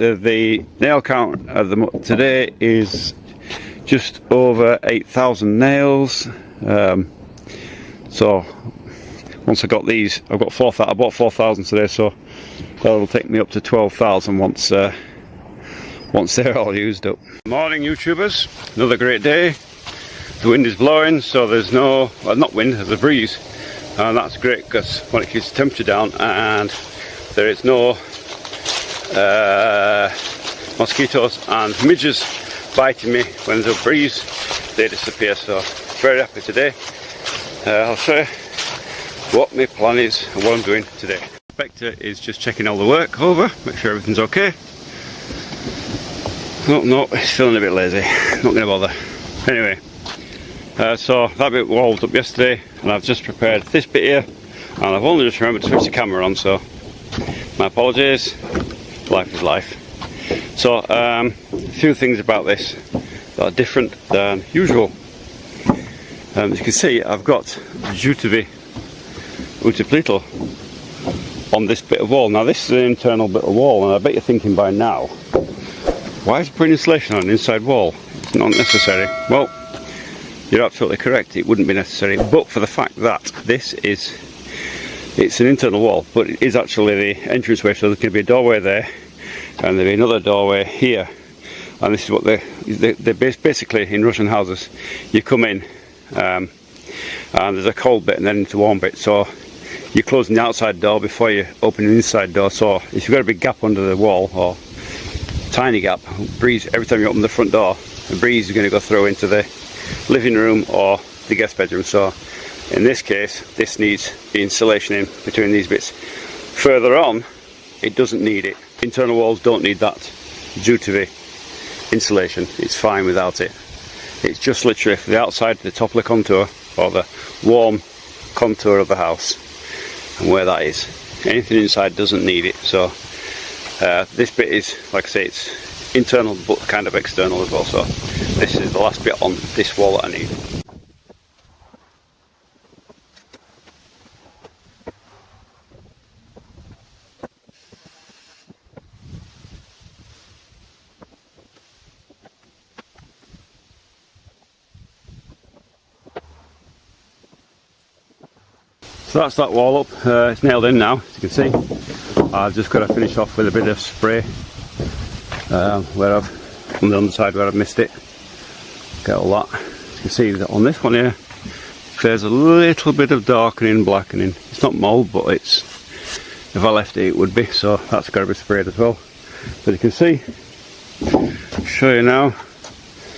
The nail count today is just over 8,000 nails. So once I got these, I've got 4,000. I bought 4,000 today, so that'll take me up to 12,000 once they're all used up. Morning, YouTubers. Another great day. The wind is blowing, so there's no, well, not wind, there's a breeze, and that's great because when it keeps the temperature down, and there is no mosquitoes and midges biting me. When there's a breeze, they disappear. So very happy today. I'll show you what my plan is and what I'm doing today. Inspector is just checking all the work over, make sure everything's okay. No, he's feeling a bit lazy, not going to bother. Anyway, so that bit walled up yesterday, and I've just prepared this bit here, and I've only just remembered to switch the camera on, so my apologies. Life is life. So a few things about this that are different than usual. As you can see, I've got Jutevi Uteplitl on this bit of wall. Now this is an internal bit of wall, and I bet you're thinking by now, why is it putting insulation on an inside wall? It's not necessary. Well, you're absolutely correct, it wouldn't be necessary, but for the fact that it's an internal wall, but it is actually the entranceway, so there can be a doorway there, and there'll be another doorway here. And this is what they basically, in Russian houses, you come in, and there's a cold bit and then into a warm bit, so you're closing the outside door before you open the inside door. So if you've got a big gap under the wall, or tiny gap, breeze, every time you open the front door, the breeze is going to go through into the living room or the guest bedroom. So in this case, this needs the insulation in between these bits. Further on, it doesn't need it. Internal walls don't need that Jutevi insulation. It's fine without it. It's just literally for the outside, the top of the contour, or the warm contour of the house, and where that is. Anything inside doesn't need it. So this bit is, like I say, it's internal but kind of external as well. So this is the last bit on this wall that I need. So that's that wall up. It's nailed in now, as you can see. I've just got to finish off with a bit of spray where I've, on the underside where I've missed it. Get all that. As you can see that on this one here, there's a little bit of darkening, blackening. It's not mould, but it's, if I left it would be, so that's got to be sprayed as well. But you can see, I'll show you now.